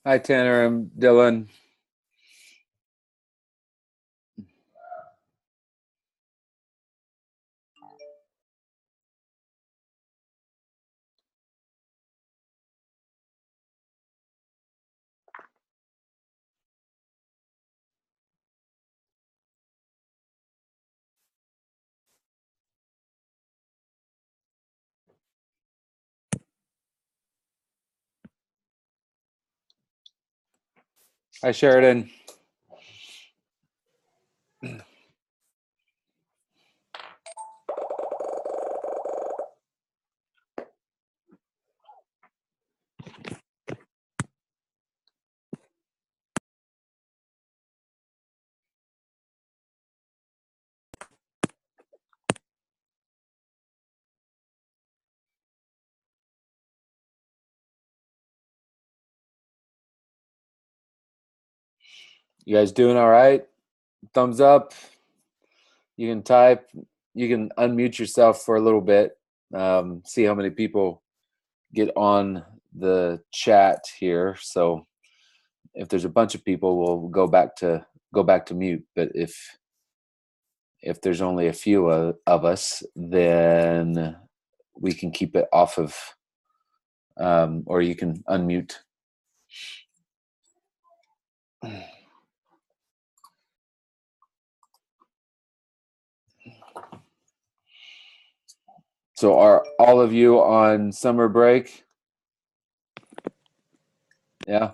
Hi, Tanner. I'm Dylan. Hi, Sheridan. You guys doing all right? Thumbs up. You can type. You can unmute yourself for a little bit. See how many people get on the chat here. So if there's a bunch of people, we'll go back to mute. But if there's only a few of us, then we can keep it off of, or you can unmute. So are all of you on summer break? Yeah.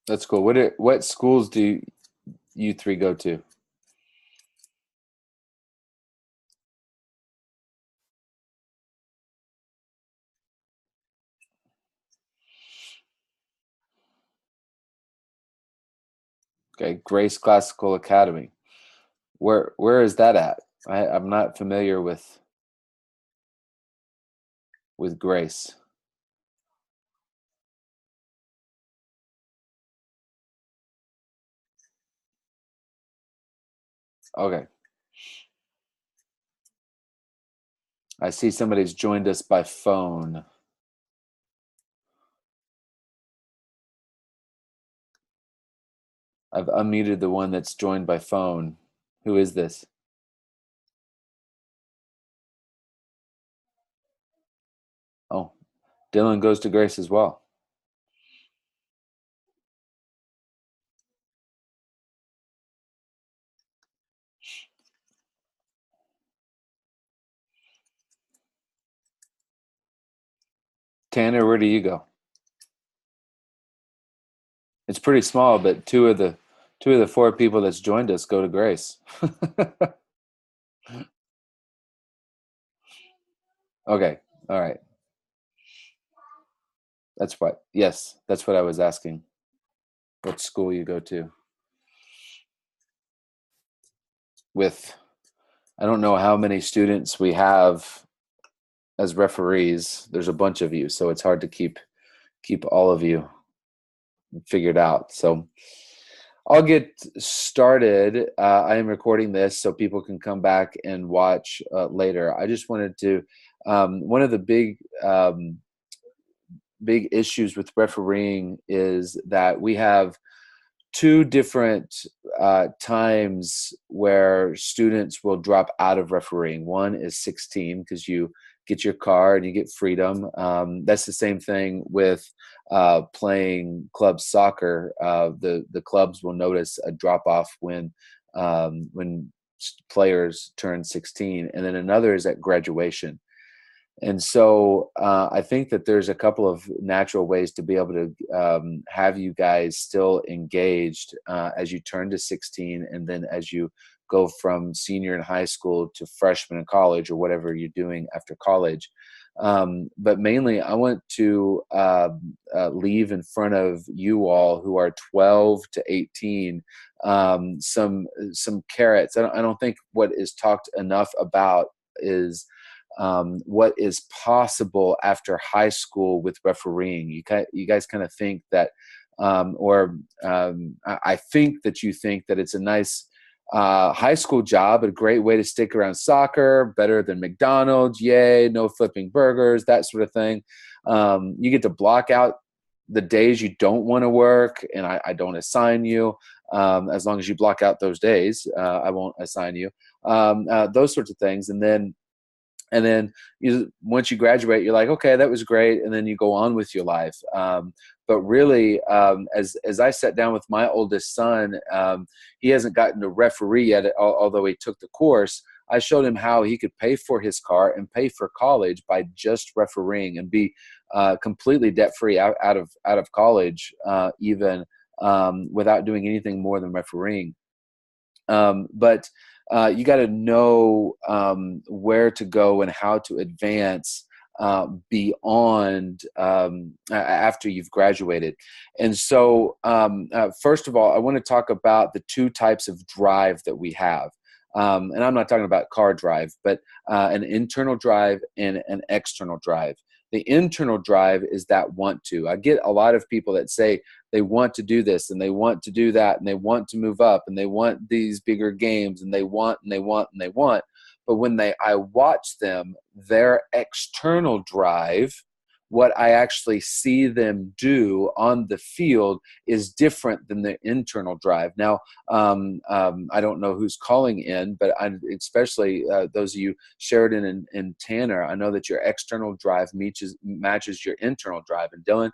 That's cool. What schools do you three go to? Okay, Grace Classical Academy. Where is that at? I'm not familiar with Grace. Okay. I see somebody's joined us by phone. I've unmuted the one that's joined by phone. Who is this? Oh, Dylan goes to Grace as well. Tanner, where do you go? It's pretty small, but two of the four people that's joined us go to Grace. Okay. All right. That's what I was asking. What school you go to? With I don't know how many students we have as referees. There's a bunch of you, so it's hard to keep all of you figured out. So I'll get started. I am recording this so people can come back and watch later. I just wanted to one of the big issues with refereeing is that we have two different times where students will drop out of refereeing. One is 16 because you get your car and you get freedom. That's the same thing with playing club soccer. The clubs will notice a drop off when players turn 16, and then another is at graduation. And so I think that there's a couple of natural ways to be able to have you guys still engaged as you turn to 16, and then as you go from senior in high school to freshman in college or whatever you're doing after college. But mainly, I want to leave in front of you all who are 12 to 18 some carrots. I don't think what is talked enough about is what is possible after high school with refereeing. You guys kind of think that, I think that you think that it's a nice high school job, a great way to stick around soccer, better than McDonald's, yay, no flipping burgers, that sort of thing. You get to block out the days you don't want to work, and I don't assign you. As long as you block out those days, I won't assign you. Those sorts of things. And then once you graduate, you're like, okay, that was great. And then you go on with your life. But really, as I sat down with my oldest son, he hasn't gotten to referee yet, although he took the course. I showed him how he could pay for his car and pay for college by just refereeing and be completely debt-free out of college, even without doing anything more than refereeing. But you got to know where to go and how to advance beyond after you've graduated. And so, first of all, I want to talk about the two types of drive that we have. And I'm not talking about car drive, but an internal drive and an external drive. The internal drive is that want to. I get a lot of people that say they want to do this and they want to do that and they want to move up and they want these bigger games and they want and they want and they want. But when I watch them, their external drive, what I actually see them do on the field is different than the internal drive. Now, I don't know who's calling in, but especially those of you, Sheridan and Tanner, I know that your external drive matches your internal drive. And Dylan,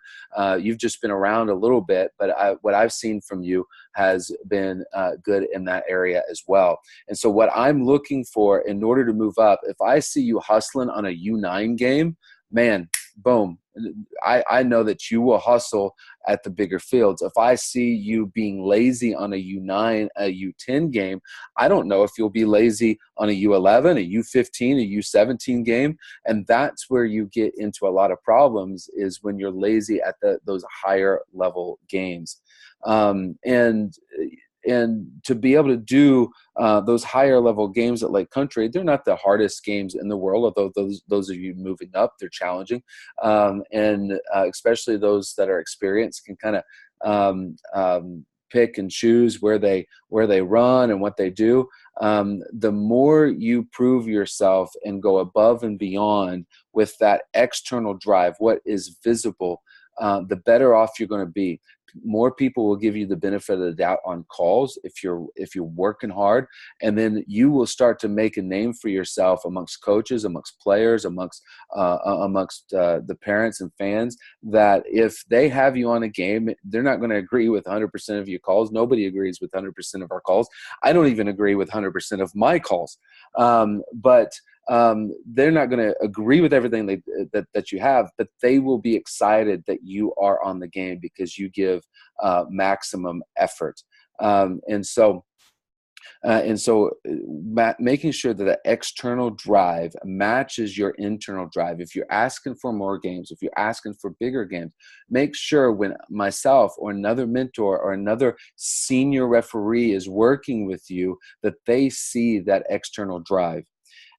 you've just been around a little bit, but what I've seen from you has been good in that area as well. And so what I'm looking for in order to move up, if I see you hustling on a U9 game, man, boom, I know that you will hustle at the bigger fields. If I see you being lazy on a U9, a U10 game, I don't know if you'll be lazy on a U11, a U15, a U17 game. And that's where you get into a lot of problems, is when you're lazy at those higher level games. And to be able to do those higher level games at Lake Country, they're not the hardest games in the world, although those of you moving up, they're challenging. And especially those that are experienced can kind of pick and choose where they run and what they do. The more you prove yourself and go above and beyond with that external drive, what is visible, the better off you're going to be. More people will give you the benefit of the doubt on calls if you're working hard, and then you will start to make a name for yourself amongst coaches, amongst players, amongst the parents and fans, that if they have you on a game, they're not going to agree with 100% of your calls. Nobody agrees with 100% of our calls. I don't even agree with 100% of my calls. But they're not going to agree with everything that you have, but they will be excited that you are on the game because you give maximum effort. And so making sure that the external drive matches your internal drive. If you're asking for more games, if you're asking for bigger games, make sure when myself or another mentor or another senior referee is working with you, that they see that external drive.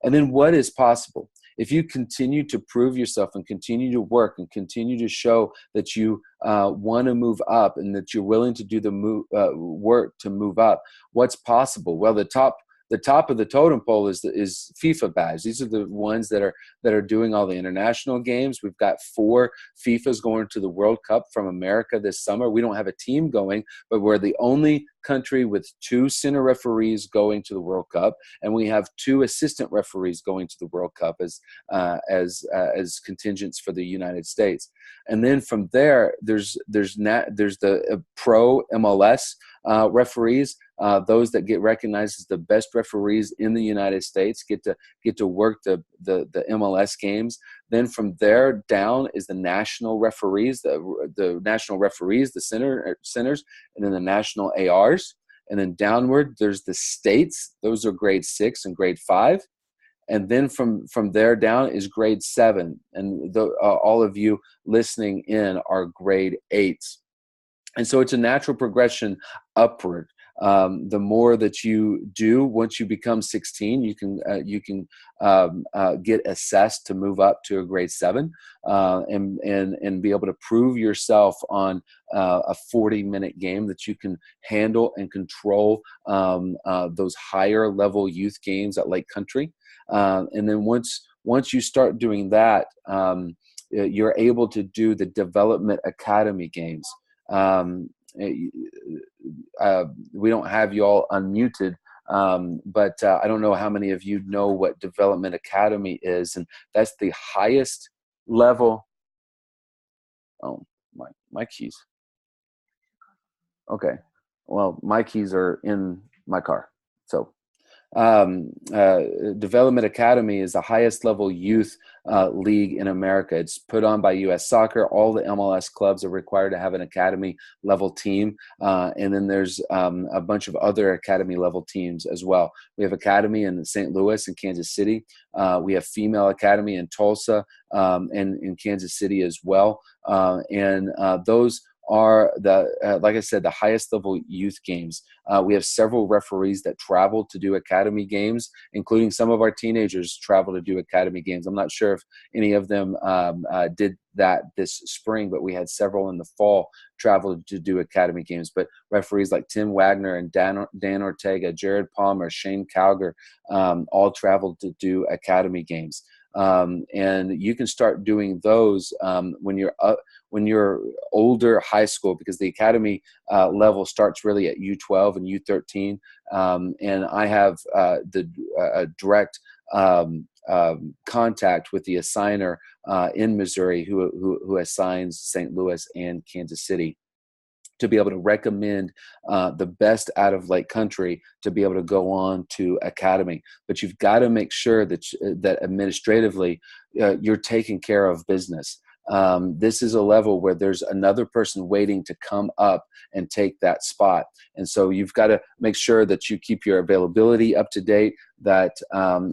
And then what is possible? If you continue to prove yourself and continue to work and continue to show that you want to move up and that you're willing to do the work to move up, what's possible? Well, the top of the totem pole is FIFA badge. These are the ones that are doing all the international games. We've got 4 FIFAs going to the World Cup from America this summer. We don't have a team going, but we're the only country with 2 center referees going to the World Cup, and we have 2 assistant referees going to the World Cup as contingents for the United States. And then from there, there's the pro MLS referees. Those that get recognized as the best referees in the United States get to work the MLS games. Then from there down is the national referees, the national referees, the centers, and then the national ARs. And then downward, there's the states. Those are grade 6 and grade 5. And then from there down is grade 7. And all of you listening in are grade 8s. And so it's a natural progression upward. The more that you do, once you become 16, you can get assessed to move up to a grade 7, and be able to prove yourself on a 40-minute game that you can handle and control those higher level youth games at Lake Country. And then once you start doing that, you're able to do the development academy games. We don't have you all unmuted, but I don't know how many of you know what development academy is, and that's the highest level. Oh, my keys. Okay, well, my keys are in my car, so Development Academy is the highest level youth league in America. It's put on by U.S. Soccer. All the MLS clubs are required to have an academy level team. And then there's a bunch of other academy level teams as well. We have academy in St. Louis and Kansas City. We have female academy in Tulsa and in Kansas City as well. And those are like I said, the highest level youth games. We have several referees that travel to do academy games, including some of our teenagers travel to do academy games. I'm not sure if any of them did that this spring, but we had several in the fall travel to do academy games. But referees like Tim Wagner and Dan Ortega, Jared Palmer, Shane Calger, all traveled to do academy games. And you can start doing those when you're older, high school, because the academy level starts really at U12 and U13. And I have the direct contact with the assigner in Missouri who assigns St. Louis and Kansas City, to be able to recommend the best out of Lake Country to be able to go on to academy. But you've got to make sure that administratively you're taking care of business. This is a level where there's another person waiting to come up and take that spot. And so you've got to make sure that you keep your availability up to date, that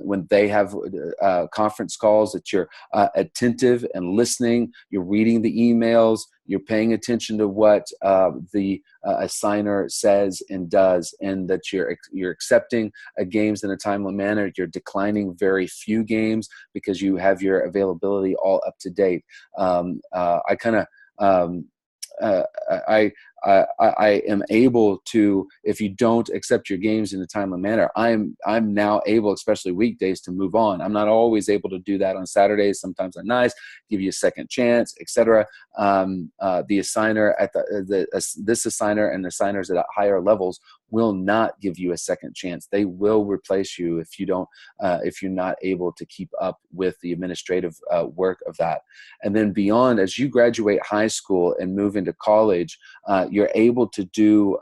when they have conference calls, that you're attentive and listening, you're reading the emails, you're paying attention to what the assigner says and does, and that you're accepting games in a timely manner. You're declining very few games because you have your availability all up to date. I am able to, if you don't accept your games in a timely manner, I'm now able, especially weekdays, to move on. I'm not always able to do that on Saturdays. Sometimes I'm nice, give you a second chance, etc. The assigner at this assigner and assigners at higher levels will not give you a second chance. They will replace you if you don't, if you're not able to keep up with the administrative work of that. And then beyond, as you graduate high school and move into college, you're able to do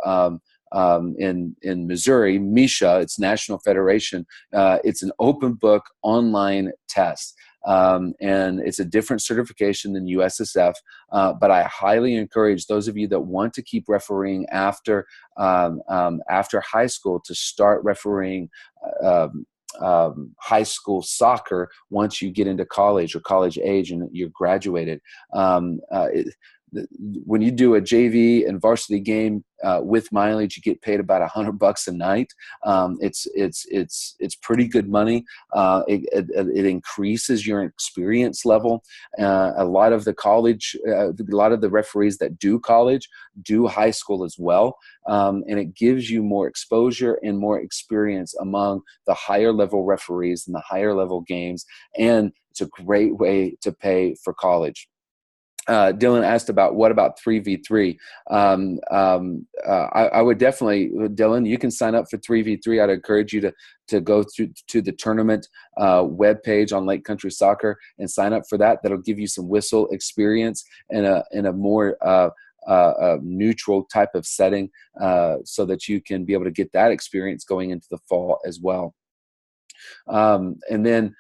in Missouri, MISHA, it's National Federation. It's an open book online test. And it's a different certification than USSF, but I highly encourage those of you that want to keep refereeing after high school to start refereeing high school soccer once you get into college or college age and you're graduated. When you do a JV and varsity game with mileage, you get paid about $100 a night. It's pretty good money. It increases your experience level. A lot of the referees that do college do high school as well, and it gives you more exposure and more experience among the higher level referees and the higher level games. And it's a great way to pay for college. Dylan asked about what about 3v3. I would definitely, Dylan, you can sign up for 3v3. I'd encourage you to go to the tournament webpage on Lake Country Soccer and sign up for that. That'll give you some whistle experience in a more neutral type of setting, so that you can be able to get that experience going into the fall as well. And then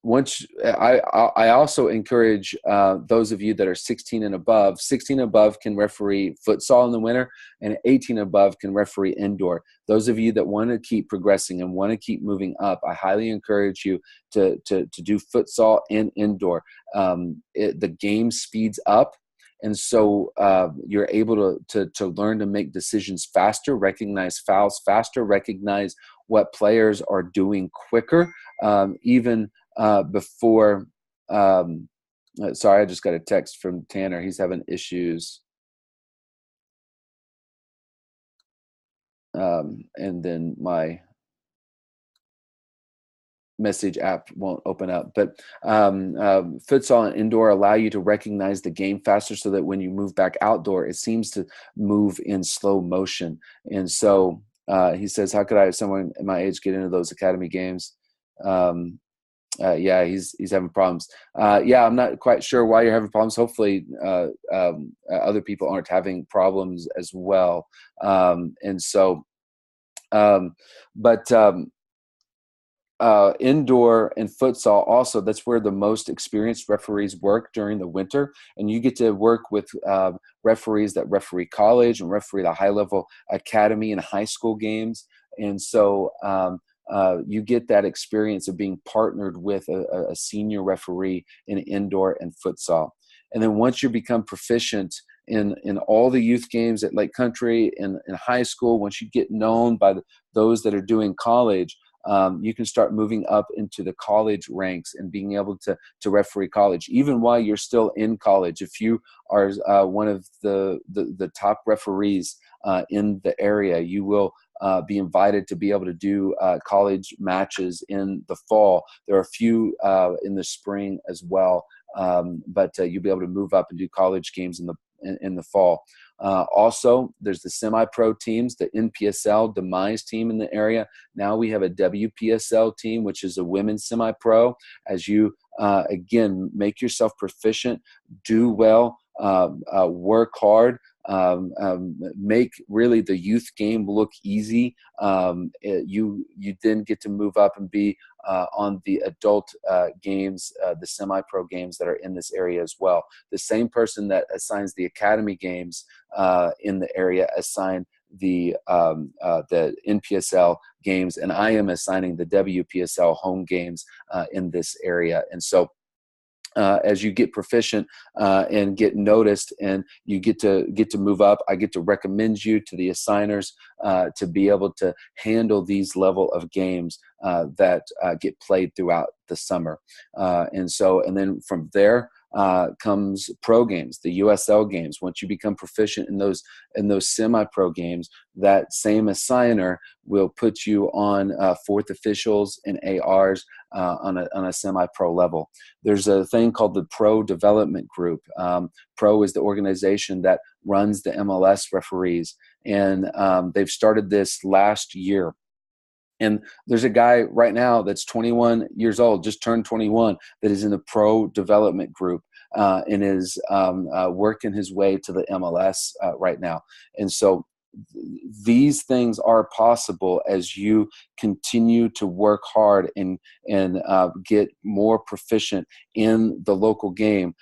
once I also encourage those of you that are 16 and above. 16 and above can referee futsal in the winter, and 18 and above can referee indoor. Those of you that want to keep progressing and want to keep moving up, I highly encourage you to do futsal and indoor. The game speeds up, And so you're able to learn to make decisions faster, recognize fouls faster, recognize what players are doing quicker, even before. Sorry, I just got a text from Tanner. He's having issues. And then my message app won't open up. But futsal and indoor allow you to recognize the game faster, so that when you move back outdoor, it seems to move in slow motion. And so he says, how could I, someone at my age, get into those academy games? Yeah, he's having problems. Yeah, I'm not quite sure why you're having problems. Hopefully other people aren't having problems as well. And so but indoor and futsal also, that's where the most experienced referees work during the winter, and you get to work with referees that referee college and referee the high level academy and high school games. And so you get that experience of being partnered with a senior referee in indoor and futsal. And then once you become proficient in all the youth games at Lake Country and in high school, once you get known by those that are doing college, you can start moving up into the college ranks and being able to referee college, even while you're still in college. If you are one of the top referees in the area, you will be invited to be able to do college matches in the fall. There are a few in the spring as well, but you'll be able to move up and do college games in the fall. Also, there's the semi-pro teams, the NPSL Demise team in the area. Now we have a WPSL team, which is a women's semi-pro. As you, again, make yourself proficient, do well, work hard, make really the youth game look easy. You then get to move up and be on the adult games, the semi-pro games that are in this area as well. The same person that assigns the academy games in the area assign the NPSL games, and I am assigning the WPSL home games in this area. And so as you get proficient and get noticed, and you get to move up, I get to recommend you to the assigners to be able to handle these level of games that get played throughout the summer. And then from there comes pro games, the USL games. Once you become proficient in those semi-pro games, that same assigner will put you on fourth officials and ARs on a semi-pro level. There's a thing called the Pro Development Group. Pro is the organization that runs the MLS referees, and they've started this last year. And there's a guy right now that's 21 years old, just turned 21, that is in the Pro Development Group and is working his way to the MLS right now. And so these things are possible as you continue to work hard and get more proficient in the local game.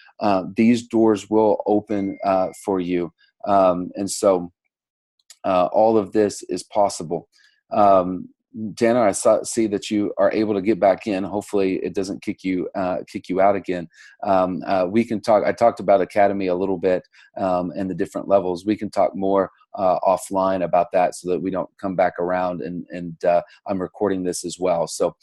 These doors will open for you. And so all of this is possible. Tanner, I see that you are able to get back in. Hopefully it doesn't kick you out again. We can talk. I talked about Academy a little bit and the different levels. We can talk more offline about that, so that we don't come back around. And I'm recording this as well. So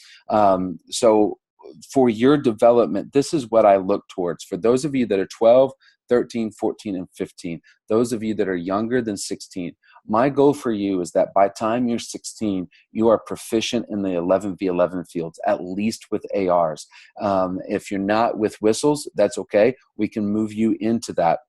for your development, this is what I look towards. For those of you that are 12, 13, 14, and 15, those of you that are younger than 16, my goal for you is that by time you're 16, you are proficient in the 11v11 fields, at least with ARs. If you're not with whistles, that's okay. We can move you into that.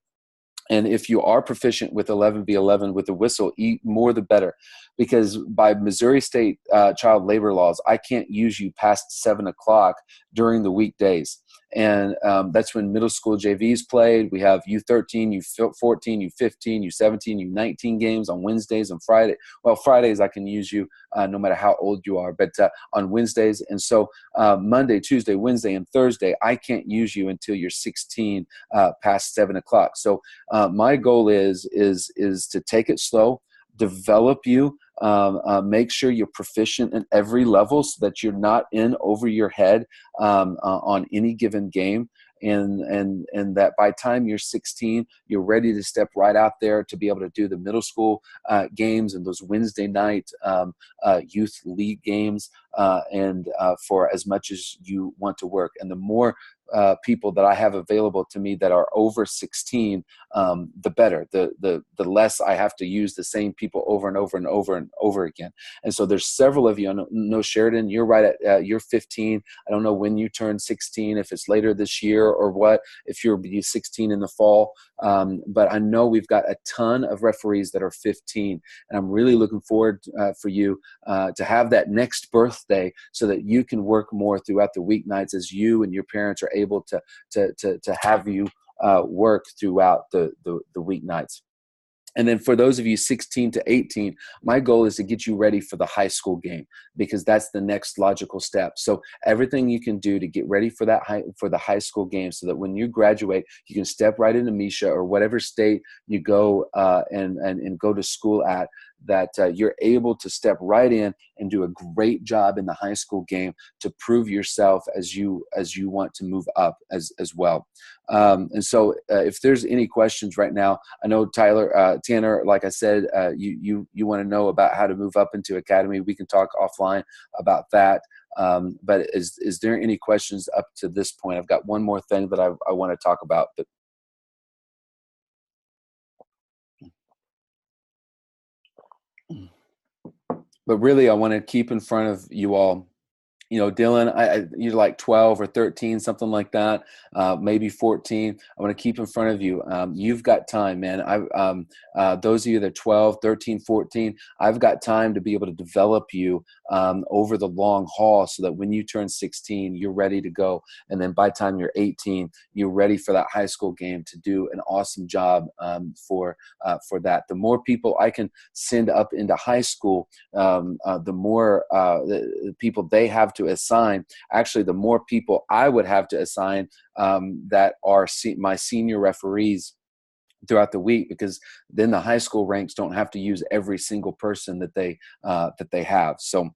And if you are proficient with 11v11 with a whistle, more the better. Because by Missouri State child labor laws, I can't use you past 7 o'clock during the weekdays. And that's when middle school JVs played. We have U13, U14, U15, U17, U19 games on Wednesdays and Friday. Well, Fridays I can use you no matter how old you are, but on Wednesdays. And so Monday, Tuesday, Wednesday, and Thursday, I can't use you until you're 16 past 7 o'clock. So my goal is to take it slow, develop you, make sure you're proficient in every level, so that you're not in over your head on any given game. and that by time you're 16, you're ready to step right out there to be able to do the middle school games and those Wednesday night youth league games, and for as much as you want to work. And the more people that I have available to me that are over 16, the better. The less I have to use the same people over and over and over and over again. And so there's several of you. I know Sheridan, you're right at you're 15. I don't know when you turn 16, if it's later this year or what, if you're 16 in the fall. But I know we've got a ton of referees that are 15, and I'm really looking forward for you to have that next birthday so that you can work more throughout the weeknights as you and your parents are able to have you work throughout the weeknights. And then for those of you 16 to 18, my goal is to get you ready for the high school game, because that's the next logical step. So everything you can do to get ready for the high school game, so that when you graduate, you can step right into Misha or whatever state you go and go to school at, that you're able to step right in and do a great job in the high school game to prove yourself as you want to move up as well. And so if there's any questions right now, I know Tanner, like I said, you want to know about how to move up into academy. We can talk offline about that. But is there any questions up to this point? I've got one more thing that I want to talk about, but really I want to keep in front of you all. You know, Dylan, you're like 12 or 13, something like that, maybe 14. I want to keep in front of you. You've got time, man. Those of you that are 12, 13, 14, I've got time to be able to develop you over the long haul, so that when you turn 16, you're ready to go. And then by the time you're 18, you're ready for that high school game to do an awesome job for that. The more people I can send up into high school, the more the people they have to assign. Actually, the more people I would have to assign that are my senior referees throughout the week, because then the high school ranks don't have to use every single person that they have. So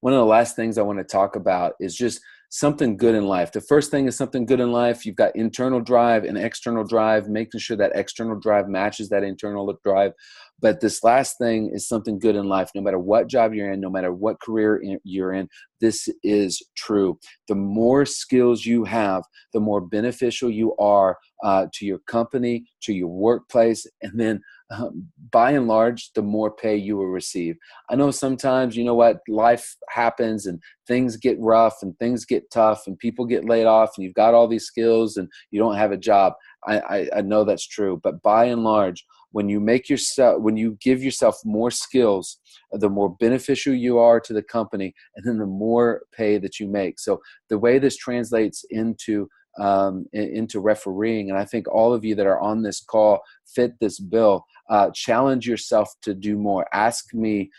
one of the last things I want to talk about is just something good in life. The first thing is something good in life. You've got internal drive and external drive, making sure that external drive matches that internal drive. But this last thing is something good in life. No matter what job you're in, no matter what career you're in, this is true. The more skills you have, the more beneficial you are to your company, to your workplace, and then by and large, the more pay you will receive. I know sometimes, you know what, life happens and things get rough and things get tough and people get laid off and you've got all these skills and you don't have a job. I know that's true. But by and large, when you give yourself more skills, the more beneficial you are to the company, and then the more pay that you make. So the way this translates into refereeing, and I think all of you that are on this call fit this bill. Challenge yourself to do more. Ask me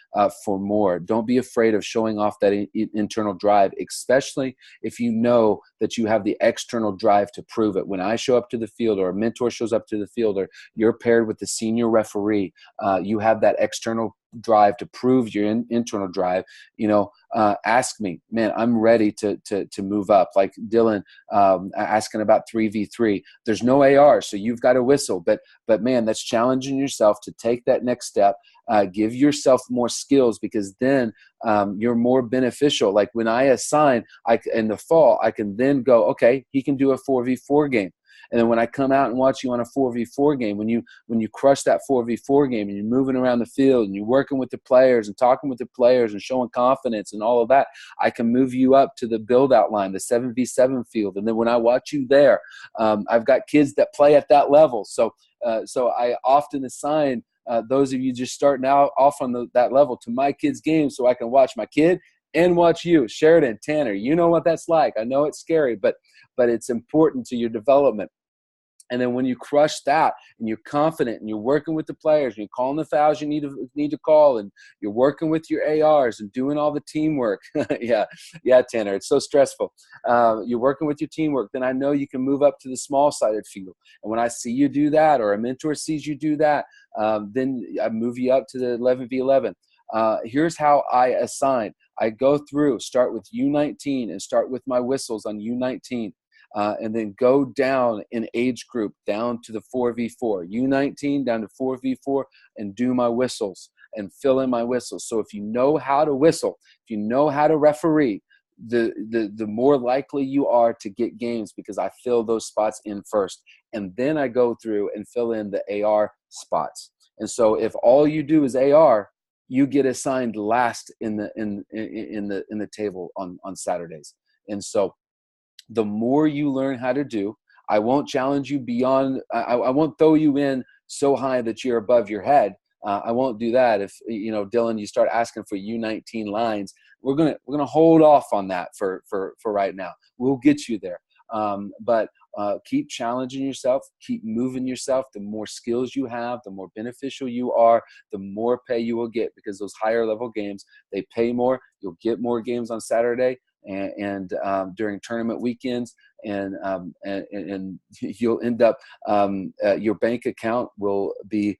for more. Don't be afraid of showing off that internal drive, especially if you know that you have the external drive to prove it. When I show up to the field, or a mentor shows up to the field, or you're paired with the senior referee, you have that external drive to prove your internal drive. Ask me, man, I'm ready to move up. Like Dylan asking about 3v3. There's no AR, so you've got to whistle. But man, that's challenging yourself to take that next step. Give yourself more skills, because then you're more beneficial. Like when I assign, in the fall, I can then go, okay, he can do a 4v4 game. And then when I come out and watch you on a 4v4 game, when you crush that 4v4 game and you're moving around the field and you're working with the players and talking with the players and showing confidence and all of that, I can move you up to the build-out line, the 7v7 field. And then when I watch you there, I've got kids that play at that level. So I often assign those of you just starting out off on that level to my kids' games, so I can watch my kid and watch you, Sheridan, Tanner. You know what that's like. I know it's scary, but it's important to your development. And then when you crush that and you're confident and you're working with the players and you're calling the fouls you need to call, and you're working with your ARs and doing all the teamwork. yeah, Tanner, it's so stressful. You're working with your teamwork, then I know you can move up to the small-sided field. And when I see you do that, or a mentor sees you do that, then I move you up to the 11v11. Here's how I assign. I go through, start with U19 and start with my whistles on U19. and then go down in age group down to the 4v4, U19 down to 4v4, and do my whistles and fill in my whistles. So if you know how to whistle, if you know how to referee, the more likely you are to get games, because I fill those spots in first, and then I go through and fill in the AR spots. And so if all you do is AR, you get assigned last in the table on Saturdays. And so the more you learn how to do, I won't challenge you beyond, I won't throw you in so high that you're above your head. I won't do that. If, Dylan, you start asking for U19 lines, we're gonna hold off on that for right now. We'll get you there. But keep challenging yourself, keep moving yourself. The more skills you have, the more beneficial you are, the more pay you will get, because those higher level games, they pay more. You'll get more games on Saturday and during tournament weekends, and you'll end up, your bank account will be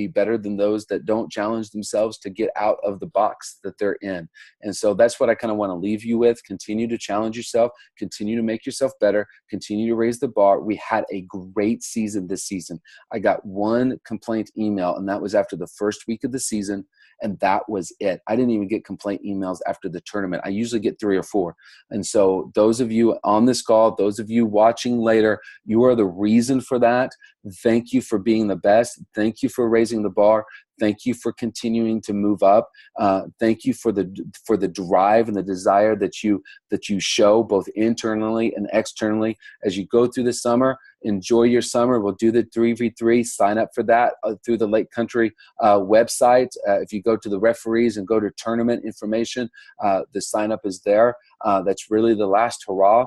better than those that don't challenge themselves to get out of the box that they're in. And so that's what I kind of want to leave you with. Continue to challenge yourself, continue to make yourself better, continue to raise the bar. We had a great season this season. I got one complaint email, and that was after the first week of the season. And that was it. I didn't even get complaint emails after the tournament. I usually get 3 or 4. And so those of you on this call, those of you watching later, you are the reason for that. Thank you for being the best. Thank you for raising the bar. Thank you for continuing to move up. Thank you for the drive and the desire that you show both internally and externally as you go through the summer. Enjoy your summer. We'll do the 3v3. Sign up for that through the Lake Country website. If you go to the referees and go to tournament information, the sign up is there. That's really the last hurrah.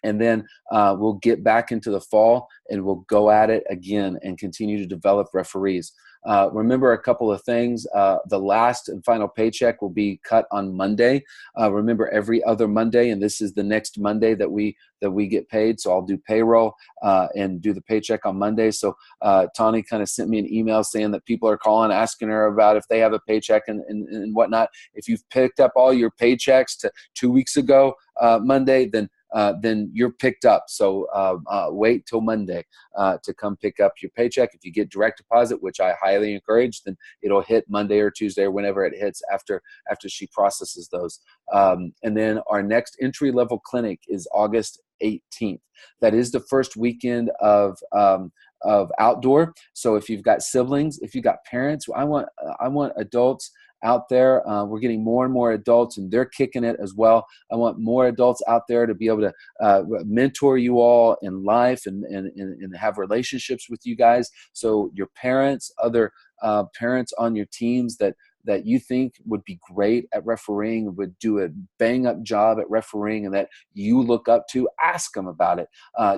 And then we'll get back into the fall and we'll go at it again and continue to develop referees. Remember a couple of things. The last and final paycheck will be cut on Monday. Remember, every other Monday, and this is the next Monday that we get paid. So I'll do payroll and do the paycheck on Monday. So Tawny kind of sent me an email saying that people are calling, asking her about if they have a paycheck and whatnot. If you've picked up all your paychecks to 2 weeks ago Monday, then you're picked up. So wait till Monday to come pick up your paycheck. If you get direct deposit, which I highly encourage, then it'll hit Monday or Tuesday or whenever it hits after she processes those. And then our next entry level clinic is August 18th. That is the first weekend of outdoor. So if you've got siblings, if you've got parents, I want adults out there. We're getting more and more adults, and they're kicking it as well. I want more adults out there to be able to mentor you all in life and have relationships with you guys. So your parents, other parents on your teams that you think would be great at refereeing, would do a bang-up job at refereeing, and that you look up to, ask them about it.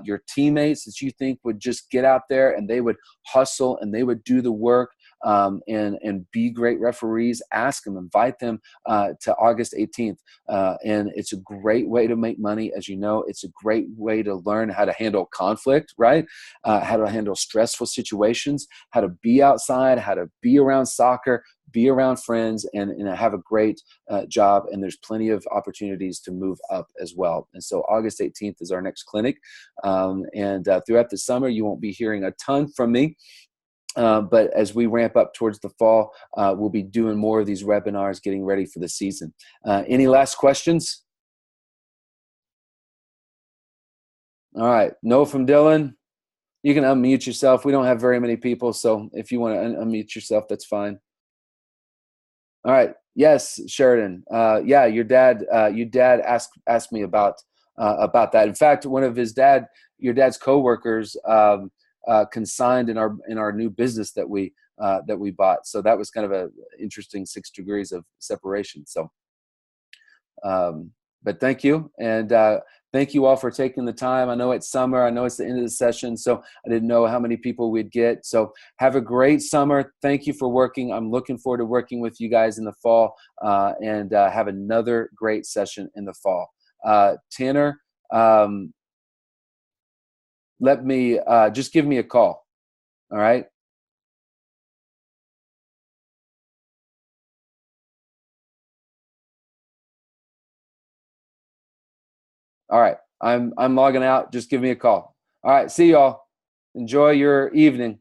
Your teammates that you think would just get out there and they would hustle and they would do the work and be great referees, ask them, invite them to August 18th. And it's a great way to make money. As you know, it's a great way to learn how to handle conflict, right? How to handle stressful situations, how to be outside, how to be around soccer, be around friends, and have a great job. And there's plenty of opportunities to move up as well. And so August 18th is our next clinic. And throughout the summer, you won't be hearing a ton from me. But as we ramp up towards the fall, we'll be doing more of these webinars, getting ready for the season. Any last questions? All right. No from Dylan. You can unmute yourself. We don't have very many people, so if you want to unmute yourself, that's fine. All right. Yes, Sheridan. Yeah, your dad asked me about that. In fact, one of your dad's coworkers consigned in our new business that we bought. So that was kind of a interesting 6 degrees of separation. So, but thank you. And thank you all for taking the time. I know it's summer. I know it's the end of the session, so I didn't know how many people we'd get. So have a great summer. Thank you for working. I'm looking forward to working with you guys in the fall and have another great session in the fall. Tanner, let me just give me a call. All right. All right. I'm logging out. Just give me a call. All right. See y'all. Enjoy your evening.